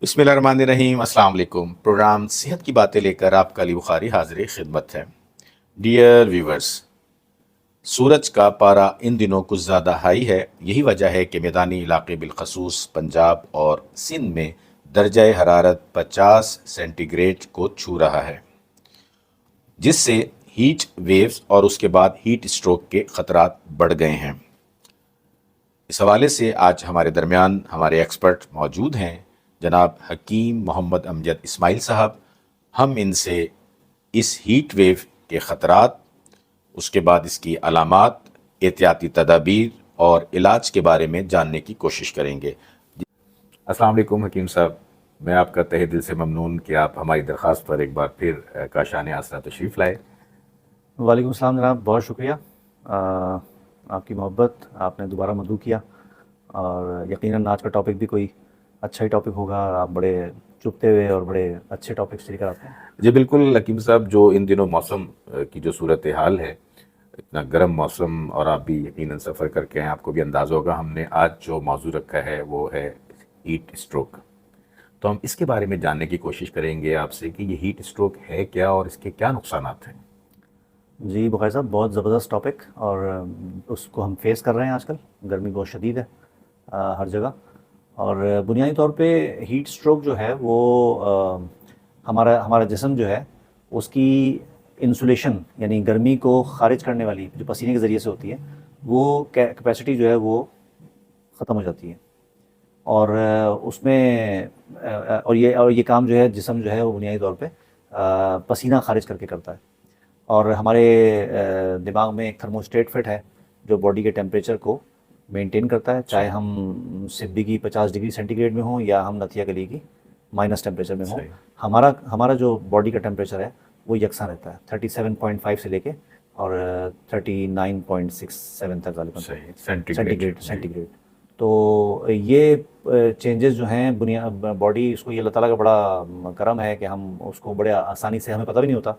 बिस्मिल्लाहिर्रहमानिर्रहीम अस्सलाम वालेकुम। प्रोग्राम सेहत की बातें लेकर आपका अली बुखारी हाजिर खिदमत है। डियर व्यूवर्स, सूरज का पारा इन दिनों कुछ ज़्यादा हाई है। यही वजह है कि मैदानी इलाके बिलखसूस पंजाब और सिंध में दर्जा हरारत 50 सेंटीग्रेड को छू रहा है, जिससे हीट वेव्स और उसके बाद हीट स्ट्रोक के खतरात बढ़ गए हैं। इस हवाले से आज हमारे दरमियान हमारे एक्सपर्ट मौजूद हैं, जनाब हकीम मोहम्मद अमजद इस्माइल साहब। हम इनसे इस हीट वेव के ख़तरात, उसके बाद इसकी अलामात, एहतियाती तदाबीर और इलाज के बारे में जानने की कोशिश करेंगे। अस्सलाम वालेकुम हकीम साहब, मैं आपका तहे दिल से ममनून कि आप हमारी दरख्वास्त पर एक बार फिर काशान आसरा तशरीफ़ लाए। वालेकुम सलाम जनाब, बहुत शुक्रिया। आपकी मोहब्बत, आपने दोबारा मदऊ किया और यकीनन आज का टॉपिक भी कोई अच्छा ही टॉपिक होगा। आप बड़े चुभते हुए और बड़े अच्छे टॉपिक्स लेकर आते हैं। जी बिल्कुल हकीम साहब, जो इन दिनों मौसम की जो सूरत हाल है, इतना गर्म मौसम, और आप भी यकीनन सफ़र करके हैं, आपको भी अंदाज़ा होगा। हमने आज जो मौजू रखा है वो है हीट स्ट्रोक। तो हम इसके बारे में जानने की कोशिश करेंगे आपसे कि ये हीट स्ट्रोक है क्या और इसके क्या नुकसानात हैं। जी बुखारी साहब, बहुत ज़बरदस्त टॉपिक और उसको हम फेस कर रहे हैं आजकल। गर्मी बहुत शदीद है हर जगह। और बुनियादी तौर पे हीट स्ट्रोक जो है वो हमारा हमारा जिस्म जो है उसकी इंसुलेशन यानी गर्मी को ख़ारिज करने वाली जो पसीने के ज़रिए से होती है वो कैपेसिटी जो है वो ख़त्म हो जाती है। और उसमें और ये काम जो है जिस्म जो है वो बुनियादी तौर पे पसीना ख़ारिज करके करता है। और हमारे दिमाग में एक थर्मोस्टेट फिट है जो बॉडी के टेम्परेचर को मेंटेन करता है, चाहे हम सिब्बी की 50 डिग्री सेंटीग्रेड में हों या हम नथिया गली की माइनस टेम्परेचर में हों। हमारा हमारा जो बॉडी का टेम्परेचर है वो यकसा रहता है 37.5 से लेके और 39.67 तक गालिबन सेंटीग्रेड। तो ये चेंजेस जो हैं बुनिया बॉडी, उसको ये अल्लाह ताला का बड़ा करम है कि हम उसको बड़े आसानी से, हमें पता भी नहीं होता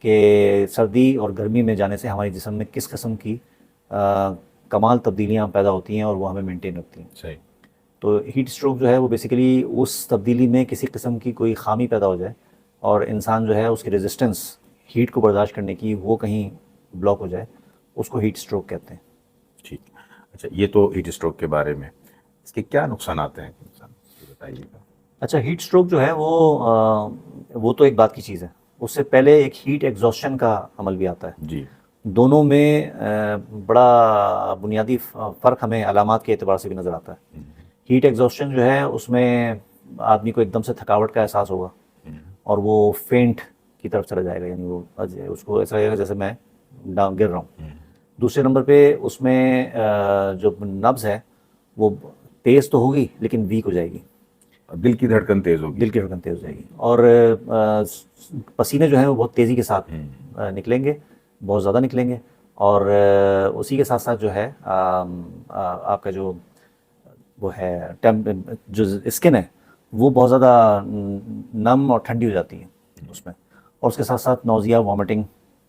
कि सर्दी और गर्मी में जाने से हमारे जिस्म में किस किस्म की कमाल तब्दीलियाँ पैदा होती हैं और वो हमें मेंटेन रखती हैं। सही। तो हीट स्ट्रोक जो है वो बेसिकली उस तब्दीली में किसी किस्म की कोई खामी पैदा हो जाए और इंसान जो है उसकी रेजिस्टेंस हीट को बर्दाश्त करने की वो कहीं ब्लॉक हो जाए, उसको हीट स्ट्रोक कहते हैं। ठीक। अच्छा, ये तो हीट स्ट्रोक के बारे में, इसके क्या नुकसान आते हैं बताइएगा। अच्छा, हीट स्ट्रोक जो है वो तो एक बात की चीज़ है। उससे पहले एक हीट एग्जॉस्शन का अमल भी आता है। जी। दोनों में बड़ा बुनियादी फ़र्क हमें अलामात के एतबार से भी नज़र आता है। हीट एग्जॉस्शन जो है उसमें आदमी को एकदम से थकावट का एहसास होगा और वो फेंट की तरफ चला जाएगा, यानी वो उसको ऐसा लगेगा जैसे मैं गिर रहा हूँ। दूसरे नंबर पे उसमें जो नब्ज़ है वो तेज़ तो होगी लेकिन वीक हो जाएगी। दिल की धड़कन तेज़ होगी। दिल की धड़कन तेज़ हो जाएगी और पसीने जो हैं वो बहुत तेज़ी के साथ निकलेंगे, बहुत ज़्यादा निकलेंगे। और उसी के साथ साथ जो है आपका जो वो है जो स्किन है वो बहुत ज़्यादा नम और ठंडी हो जाती है उसमें। और उसके साथ साथ नौजिया, वॉमिटिंग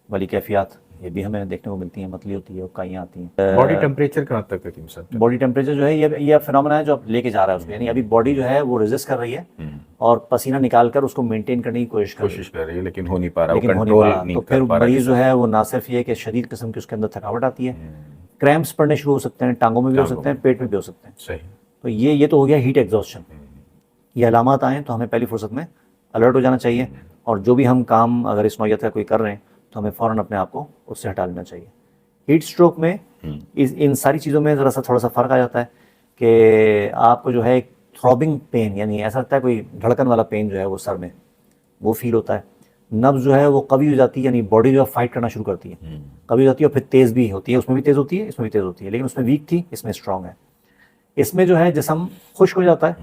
वाली कैफियत ये भी हमें देखने को मिलती हैं, मतली होती है, उकाइयाँ आती हैं। बॉडी टेम्परेचर कहाँ तक है सर? बॉडी टेम्परेचर जो है ये फिनोमेना है जो आप लेके जा रहा है उसको, यानी अभी बॉडी जो है वो रेजिस्ट कर रही है और पसीना निकाल कर उसको मेंटेन करने की कोशिश कर रही है, लेकिन हो नहीं पा रहा, लेकिन हो नहीं पा रहा। तो फिर मरीज जो है वो ना सिर्फ ये कि शदीद किस्म की उसके अंदर थकावट आती है, क्रैम्प्स पड़ने शुरू हो सकते हैं, टांगों में भी हो सकते हैं, पेट में भी हो सकते हैं। सही। तो ये तो हो गया हीट एग्जॉस्शन। ये अलामात आएँ तो हमें पहली फुर्सत में अलर्ट हो जाना चाहिए और जो भी हम काम अगर इस नौयत का कोई कर रहे हैं तो हमें फ़ौरन अपने आप को उससे हटा लेना चाहिए। हीट स्ट्रोक में इन सारी चीज़ों में ज़रा सा थोड़ा सा फ़र्क आ जाता है कि आपको जो है एक थ्रॉबिंग पेन, यानी ऐसा लगता है कोई धड़कन वाला पेन जो है वो सर में वो फील होता है। नब्ज़ जो है वो कभी हो जाती है, यानी बॉडी जो है फाइट करना शुरू करती है, कभी हो जाती है और फिर तेज़ भी होती है, उसमें भी तेज़ होती है, इसमें भी तेज़ होती है, लेकिन उसमें वीक थी, इसमें स्ट्रॉन्ग है। इसमें जो है जिस्म खुश्क हो जाता है,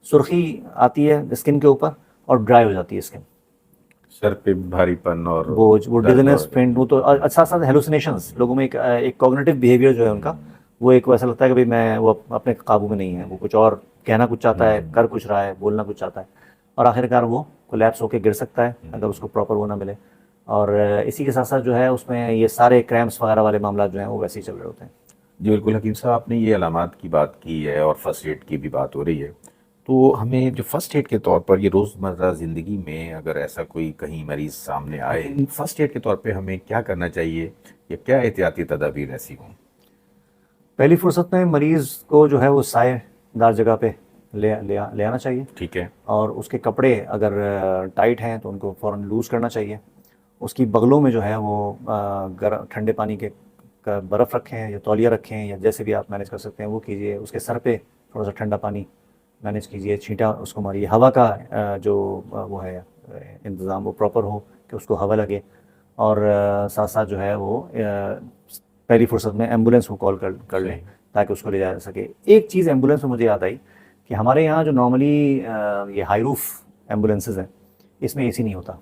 सुर्खी आती है स्किन के ऊपर और ड्राई हो जाती है स्किन, सर पे भारीपन और वो डिज़नेस, फेंट, वो तो साथ साथ हेलुसिनेशंस, लोगों में एक कॉग्निटिव बिहेवियर जो है उनका वो एक ऐसा लगता है कि भाई मैं वो अपने काबू में नहीं है, वो कुछ और कहना कुछ चाहता है, कर कुछ रहा है, बोलना कुछ चाहता है और आखिरकार वो कोलैप्स होकर गिर सकता है अगर उसको प्रॉपर वो ना मिले। और इसी के साथ साथ जो है उसमें ये सारे क्रैम्प्स वगैरह वाले मामला जो हैं वो वैसे ही चल रहे होते हैं। जी बिल्कुल हकीम साहब, आपने ये अलामात की बात की है और फर्स्ट एड की भी बात हो रही है, तो हमें जो फर्स्ट एड के तौर पर ये रोज़मर्रा ज़िंदगी में अगर ऐसा कोई कहीं मरीज़ सामने आए, फर्स्ट एड के तौर पे हमें क्या करना चाहिए या क्या एहतियाती तदाबीर ऐसी हों? पहली फुर्सत में मरीज़ को जो है वो सायेदार जगह पे ले आना चाहिए। ठीक है। और उसके कपड़े अगर टाइट हैं तो उनको फ़ौरन लूज़ करना चाहिए। उसकी बगलों में जो है वो गर्म ठंडे पानी के का बर्फ़ रखें या तौलिया रखें या जैसे भी आप मैनेज कर सकते हैं वो कीजिए। उसके सर पे थोड़ा सा ठंडा पानी मैनेज कीजिए, छींटा उसको मारिए। हवा का वो है इंतज़ाम वो प्रॉपर हो कि उसको हवा लगे। और साथ साथ जो है वो पहली फुर्सत में एम्बुलेंस को कॉल कर लें ताकि उसको ले जाया जा सके। एक चीज़ एम्बुलेंस में मुझे याद आई कि हमारे यहाँ जो नॉर्मली ये हाई रूफ एम्बुलेंसेज हैं इसमें एसी नहीं होता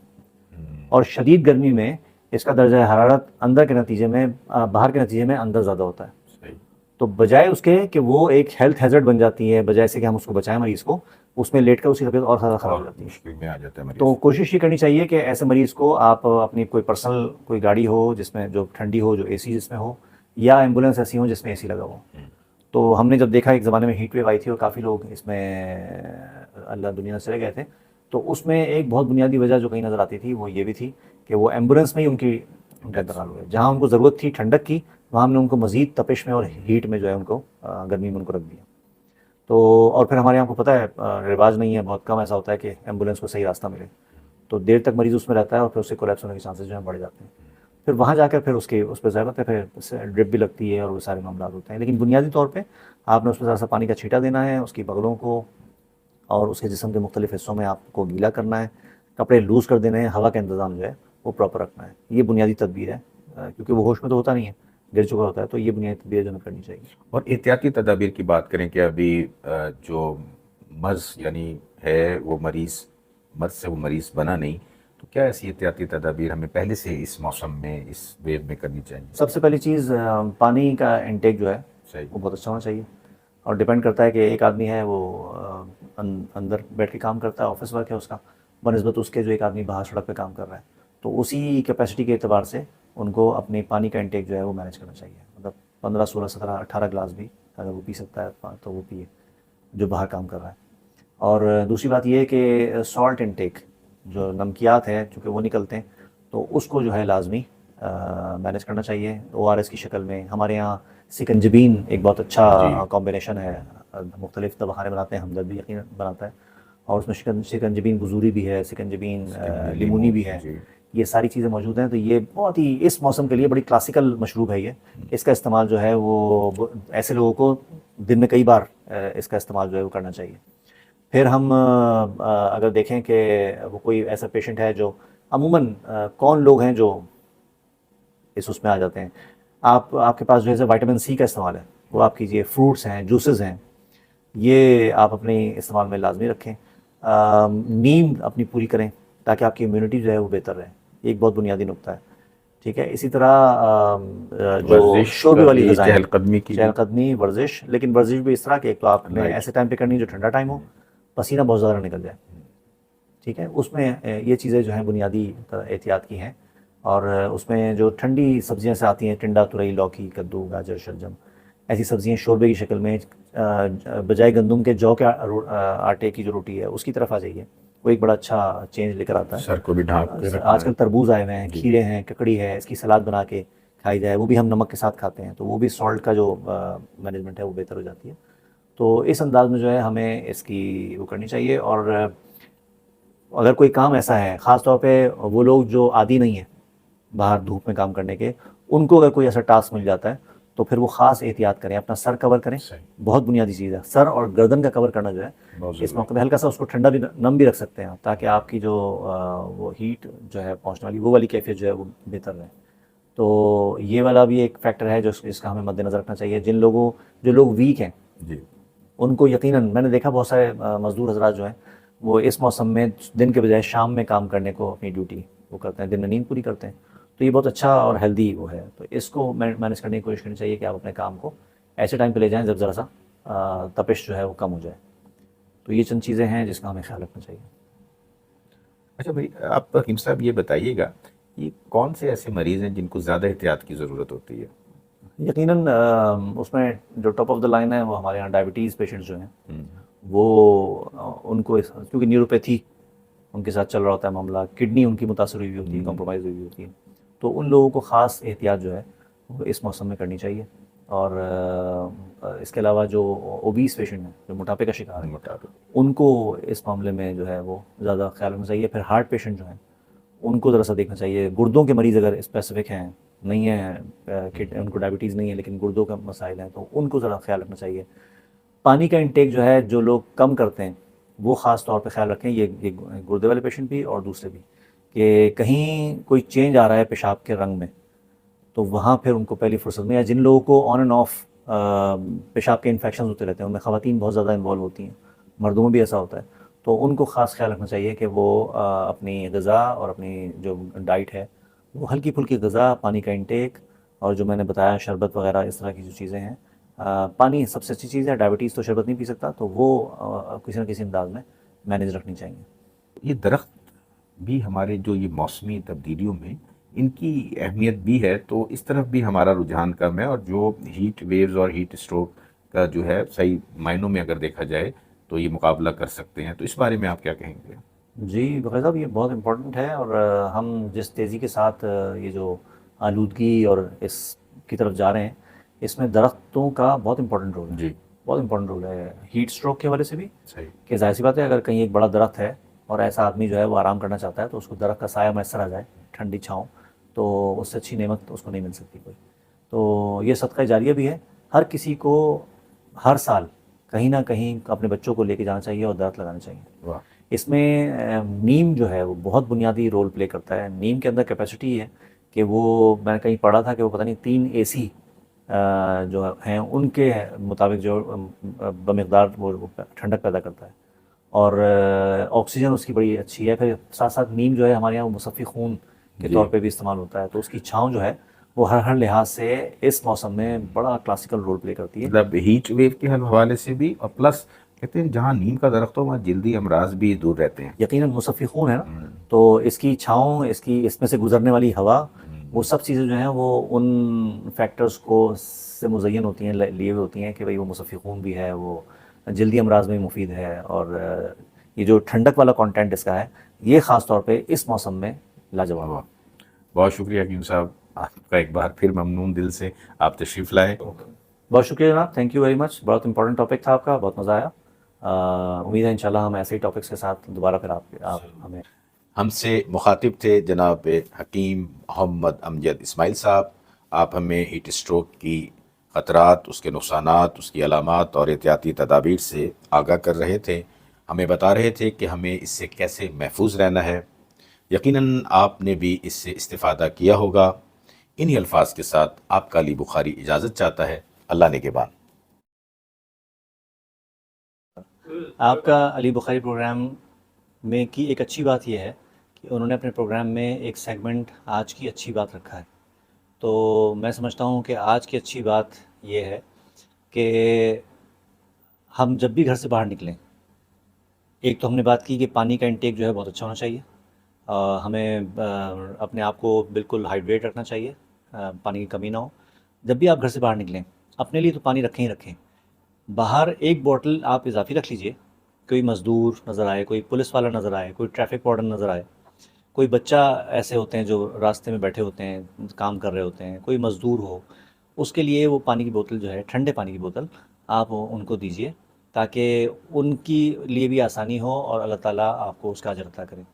और शदीद गर्मी में इसका दर्जा हरारत अंदर के नतीजे में बाहर के नतीजे में अंदर ज़्यादा होता है। तो बजाय उसके कि वो एक हेल्थ हैजर्ड बन जाती है, बजाय से कि हम उसको बचाएं मरीज़ को, उसमें लेट कर उसकी तबीयत और ज़्यादा ख़राब हो जाती है, मुश्किल में आ जाता है मरीज़। तो कोशिश ये करनी चाहिए कि ऐसे मरीज़ को आप अपनी कोई पर्सनल कोई गाड़ी हो जिसमें जो ठंडी हो, जो एसी जिसमें हो, या एम्बुलेंस ऐसी हो जिसमें एसी लगा हो। तो हमने जब देखा एक ज़माने में हीट वेव आई थी और काफ़ी लोग इसमें अल्लाह दुनिया से चले गए थे, तो उसमें एक बहुत बुनियादी वजह जो कहीं नज़र आती थी वो ये भी थी कि वो एम्बुलेंस में ही उनका इंतकाल हुआ। जहाँ उनको ज़रूरत थी ठंडक की, वहाँ हमने उनको मज़ीद तपिश में और हीट में जो है उनको गर्मी में उनको रख दिया। तो और फिर हमारे यहाँ आपको पता है रिवाज नहीं है, बहुत कम ऐसा होता है कि एम्बुलेंस को सही रास्ता मिले, तो देर तक मरीज़ उसमें रहता है और फिर उससे कोलैप्स होने के चांसेस जो है बढ़ जाते हैं। फिर वहाँ जाकर फिर उस पर ज़रूरत है, फिर ड्रिप भी लगती है और वो सारे मामला होते हैं। लेकिन बुनियादी तौर पे आपने उस पर ज़रा सा पानी का छींटा देना है, उसकी बगलों को और उसके जिस्म के मुख्तलिफ हिस्सों में आपको गीला करना है, कपड़े लूज़ कर देने हैं, हवा का इंतज़ाम जो है वो प्रॉपर रखना है। ये बुनियादी तदबीर है, क्योंकि वो होश में तो होता नहीं है, गिर चुका होता है, तो ये बुनियादी तदबीर जो हमें करनी चाहिए। और एहतियाती तदाबीर की बात करें कि अभी जो मर्ज़ यानी है वो मर्ज़ से वो मरीज़ बना नहीं, तो क्या ऐसी एहतियाती तदाबीर हमें पहले से इस मौसम में, इस वेव में करनी चाहिए? सबसे पहली चीज़ पानी का इंटेक जो है सही। वो बहुत अच्छा होना चाहिए और डिपेंड करता है कि एक आदमी है वो अंदर बैठ के काम करता है, ऑफिस वर्क है उसका, बनिस्बत उसके जो एक आदमी बाहर सड़क पे काम कर रहा है, तो उसी कैपेसिटी के एतबार से उनको अपने पानी का इंटेक जो है वो मैनेज करना चाहिए। मतलब 15, 16, 17, 18 गिलास भी अगर वो पी सकता है तो वो पिए जो बाहर काम कर रहा है। और दूसरी बात ये है कि सॉल्ट इंटेक जो नमकियात है चूँकि वो निकलते हैं, तो उसको जो है लाजमी मैनेज करना चाहिए ORS की शक्ल में। हमारे यहाँ सिकंजबीन एक बहुत अच्छा कॉम्बिनेशन है, मुख्तलिफ दवाखाने बनाते हैं, हमदर्द भी यकीन बनाता है, और उसमें सिकंजबीन बुजूरी भी है, सिकंजबीन लिमोनी भी है, ये सारी चीज़ें मौजूद हैं। तो ये बहुत ही इस मौसम के लिए बड़ी क्लासिकल मशरूब है ये। इसका इस्तेमाल जो है वो ऐसे लोगों को दिन में कई बार इसका इस्तेमाल जो है वो करना चाहिए। फिर हम अगर देखें कि वो कोई ऐसा पेशेंट है जो अमूमन कौन लोग हैं जो उसमें आ जाते हैं, आपके पास जो है विटामिन C का इस्तेमाल है वो आप कीजिए, फ्रूट्स हैं, जूसेस हैं, ये आप अपने इस्तेमाल में लाजमी रखें। नींद अपनी पूरी करें ताकि आपकी इम्यूनिटी जो है वो बेहतर रहे, एक बहुत बुनियादी नुक्ता है। ठीक है, इसी तरह जो शोरबे वाली ग़िज़ाएं, चहलकदमी, वर्जिश, लेकिन वर्जिश भी इस तरह की, एक तो आपने ऐसे टाइम पे करनी जो ठंडा टाइम हो, पसीना बहुत ज़्यादा निकल जाए, ठीक है, उसमें ये चीज़ें जो हैं बुनियादी एहतियात की हैं। और उसमें जो ठंडी सब्जियां से आती हैं, टिंडा, तुरई, लौकी, कद्दू, गाजर, शलजम, ऐसी सब्जियां शोरबे की शक्ल में बजाय गंदम के जौ के आटे की जो रोटी है उसकी तरफ आ जाइए, वो एक बड़ा अच्छा चेंज लेकर आता है। सर को भी ढाँक के रखना। आजकल तरबूज आए हुए हैं, खीरे हैं, ककड़ी है, इसकी सलाद बना के खाई जाए, वो भी हम नमक के साथ खाते हैं, तो वो भी सॉल्ट का जो मैनेजमेंट है वो बेहतर हो जाती है। तो इस अंदाज में जो है हमें इसकी वो करनी चाहिए। और अगर कोई काम ऐसा है, ख़ास तौर पे वो लोग जो आदी नहीं है बाहर धूप में काम करने के, उनको अगर कोई ऐसा टास्क मिल जाता है तो फिर वो ख़ास एहतियात करें, अपना सर कवर करें, बहुत बुनियादी चीज़ है, सर और गर्दन का कवर करना जो है इस मौके में हल्का सा उसको ठंडा भी नम भी रख सकते हैं, ताकि आपकी जो वो हीट जो है पहुँचने वाली वो वाली कैफियत जो है वो बेहतर रहे। तो ये वाला भी एक फैक्टर है जो इसका हमें मद्देनज़र रखना चाहिए। जो लोग वीक हैं उनको यकीनन, मैंने देखा बहुत सारे मज़दूर हजरात जो हैं वो इस मौसम में दिन के बजाय शाम में काम करने को अपनी ड्यूटी वो करते हैं, दिन में नींद पूरी करते हैं, तो ये बहुत अच्छा और हेल्दी वो है। तो इसको मैनेज करने की कोशिश करनी चाहिए कि आप अपने काम को ऐसे टाइम पे ले जाएं जब ज़रा सा तपिश जो है वो कम हो जाए। तो ये चंद चीज़ें हैं जिसका हमें ख्याल रखना चाहिए। अच्छा भाई, आप हकीम साहब ये बताइएगा, ये कौन से ऐसे मरीज़ हैं जिनको ज़्यादा एहतियात की ज़रूरत होती है? यकीनन उसमें जो टॉप ऑफ द लाइन है वो हमारे यहाँ डायबिटीज़ पेशेंट्स जो हैं वो उनको क्योंकि न्यूरोपैथी उनके साथ चल रहा होता है मामला, किडनी उनकी मुतासर हुई होती है, कॉम्प्रोमाइज़ हुई होती है, तो उन लोगों को ख़ास एहतियात जो है वो इस मौसम में करनी चाहिए। और इसके अलावा जो ओबीस पेशेंट हैं, जो मोटापे का शिकार है, मोटापा। उनको इस मामले में जो है वो ज़्यादा ख्याल रखना चाहिए। फिर हार्ट पेशेंट जो हैं उनको ज़रा सा देखना चाहिए। गुर्दों के मरीज़ अगर स्पेसिफिक हैं, नहीं है उनको डायबिटीज़ नहीं है लेकिन गुर्दों का मसाइल हैं, तो उनको ज़रा ख्याल रखना चाहिए। पानी का इंटेक जो है जो लोग कम करते हैं वो ख़ास तौर पे ख्याल रखें, ये गुर्दे वाले पेशेंट भी और दूसरे भी, कि कहीं कोई चेंज आ रहा है पेशाब के रंग में, तो वहाँ फिर उनको पहली फुर्सत में, या जिन लोगों को ऑन एंड ऑफ पेशाब के इन्फेक्शन होते रहते हैं, उनमें ख़वातीन बहुत ज़्यादा इन्वॉल्व होती हैं, मर्दों में भी ऐसा होता है, तो उनको ख़ास ख्याल रखना चाहिए कि वो अपनी ग़िज़ा और अपनी जो डाइट है वो हल्की फुल्की ग़िज़ा, पानी का इंटेक, और जो मैंने बताया शरबत वगैरह इस तरह की जो चीज़ें हैं। पानी सबसे अच्छी चीज़ है, डायबिटीज़ तो शरबत नहीं पी सकता, तो वो किसी न किसी अंदाज में मैनेज रखनी चाहिए। ये दरख्त भी हमारे जो ये मौसमी तब्दीलियों में इनकी अहमियत भी है, तो इस तरफ भी हमारा रुझान कम है, और जो हीट वेव्स और हीट स्ट्रोक का जो है सही मायनों में अगर देखा जाए तो ये मुकाबला कर सकते हैं। तो इस बारे में आप क्या कहेंगे? जी, बक़ैर साहब ये बहुत इम्पोर्टेंट है, और हम जिस तेज़ी के साथ ये जो आलूदगी और इसकी तरफ जा रहे हैं, इसमें दरख्तों का बहुत इम्पोर्टेंट रोल है। जी। बहुत इम्पोर्टेंट रोल है हीट स्ट्रोक के हवाले से भी, सही। कि ज़ाहिर सी बात है अगर कहीं एक बड़ा दरख्त है और ऐसा आदमी जो है वो आराम करना चाहता है, तो उसको दरख्त का साया मैसर आ जाए, ठंडी छाँव, तो उससे अच्छी नेमत तो उसको नहीं मिल सकती कोई। तो ये सदका जारिया भी है। हर किसी को हर साल कहीं न कहीं अपने बच्चों को लेके जाना चाहिए और दरख्त लगाने चाहिए। वाह। इसमें नीम जो है वो बहुत बुनियादी रोल प्ले करता है। नीम के अंदर कैपेसिटी है कि वो, मैंने कहीं पढ़ा था कि वो पता नहीं 3 एसी जो हैं उनके मुताबिक जो बमिक़दार वो ठंडक पैदा करता है, और ऑक्सीजन उसकी बड़ी अच्छी है। फिर साथ-साथ नीम जो है हमारे यहाँ मुसफ़्फ़ी खून के जी। तौर पे भी इस्तेमाल होता है, तो उसकी छाँव जो है वो हर लिहाज से इस मौसम में बड़ा क्लासिकल रोल प्ले करती है। मतलब हीट वेव के हवाले से भी, और प्लस कहते हैं जहाँ नीम का दरख्त हो वहाँ जल्दी अमराज भी दूर रहते हैं। यकीनन मुसफ़्फ़ी खून है ना, तो इसकी छाँव, इसकी इसमें से गुज़रने वाली हवा, वो सब चीज़ें जो हैं वो उन फैक्टर्स को से मुज़य्यन होती हैं, लिए हुए होती हैं कि भाई वो मुसफ़्फ़ी खून भी है, वो जल्दी अमराज में मुफीद है, और ये जो ठंडक वाला कंटेंट इसका है, ये ख़ास तौर पे इस मौसम में लाजवाब है। वाह। बहुत शुक्रिया हकीम साहब, आपका एक बार फिर ममनून दिल से आप तशरीफ़ लाए। बहुत शुक्रिया जनाब, थैंक यू वेरी मच। बहुत इंपॉर्टेंट टॉपिक था आपका, बहुत मज़ा आया। उम्मीद है इंशाल्लाह हम ऐसे ही टॉपिक्स के साथ दोबारा फिर आप हमें। हमसे मुखातिब थे जनाब हकीम मोहम्मद अमजद इस्माइल साहब। आप हमें हीट स्ट्रोक की ख़तरात, उसके नुकसानात, उसकी अलामात और एहतियाती तदाबीर से आगाह कर रहे थे। हमें बता रहे थे कि हमें इससे कैसे महफूज रहना है। यकीनन आपने भी इससे इस्तिफ़ादा किया होगा। इन्हीं अल्फाज के साथ आपका अली बुखारी इजाज़त चाहता है। अल्लाह निगहबान। आपका अली बुखारी प्रोग्राम में की एक अच्छी बात यह है कि उन्होंने अपने प्रोग्राम में एक सेगमेंट आज की अच्छी बात रखा है। तो मैं समझता हूँ कि आज की अच्छी बात ये है कि हम जब भी घर से बाहर निकलें, एक तो हमने बात की कि पानी का इंटेक जो है बहुत अच्छा होना चाहिए। हमें अपने आप को बिल्कुल हाइड्रेट रखना चाहिए, पानी की कमी ना हो। जब भी आप घर से बाहर निकलें, अपने लिए तो पानी रखें ही रखें। बाहर एक बॉटल आप इजाफ़ी रख लीजिए। कोई मज़दूर नज़र आए, कोई पुलिस वाला नज़र आए, कोई ट्रैफिक वार्डन नज़र आए, कोई बच्चा ऐसे होते हैं जो रास्ते में बैठे होते हैं, काम कर रहे होते हैं, कोई मज़दूर हो, उसके लिए वो पानी की बोतल जो है, ठंडे पानी की बोतल आप उनको दीजिए, ताकि उनकी लिए भी आसानी हो और अल्लाह ताला आपको उसका अजर अता करें।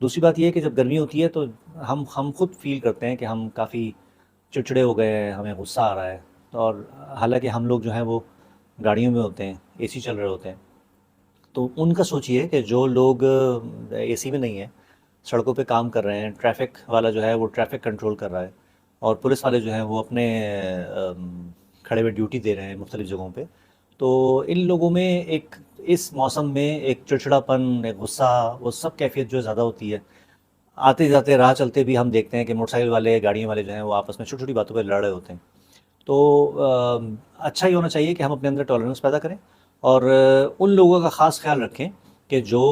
दूसरी बात ये है कि जब गर्मी होती है तो हम खुद फ़ील करते हैं कि हम काफ़ी चिड़चिड़े हो गए हैं, हमें गुस्सा आ रहा है, और हालांकि हम लोग जो हैं वो गाड़ियों में होते हैं, एसी चल रहे होते हैं, तो उनका सोचिए कि जो लोग एसी में नहीं है, सड़कों पे काम कर रहे हैं, ट्रैफिक वाला जो है वो ट्रैफिक कंट्रोल कर रहा है, और पुलिस वाले जो हैं वो अपने खड़े हुए ड्यूटी दे रहे हैं मुख्तलिफ़ जगहों पे, तो इन लोगों में एक, इस मौसम में एक चिड़चिड़ापन, एक गुस्सा, वो सब कैफ़ियत जो है ज़्यादा होती है। आते जाते राह चलते भी हम देखते हैं कि मोटरसाइकिल वाले, गाड़ियों वाले जो हैं वो आपस में छोटी छोटी बातों पर लड़ रहे होते हैं। तो अच्छा ये होना चाहिए कि हम अपने अंदर टॉलरेंस पैदा करें, और उन लोगों का ख़ास ख्याल रखें कि जो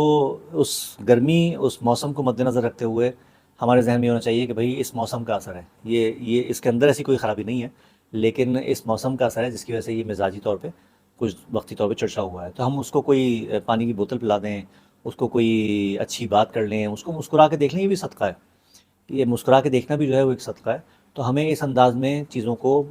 उस गर्मी, उस मौसम को मद्देनज़र रखते हुए, हमारे जहन में होना चाहिए कि भाई इस मौसम का असर है, ये इसके अंदर ऐसी कोई ख़राबी नहीं है, लेकिन इस मौसम का असर है जिसकी वजह से ये मिजाजी तौर पे कुछ वक्ती तौर पे चर्चा हुआ है, तो हम उसको कोई पानी की बोतल पिला दें, उसको कोई अच्छी बात कर लें, उसको मुस्कुरा के देख लें, ये भी सदका है। ये मुस्कुरा के देखना भी जो है वो एक सदका है। तो हमें इस अंदाज में चीज़ों को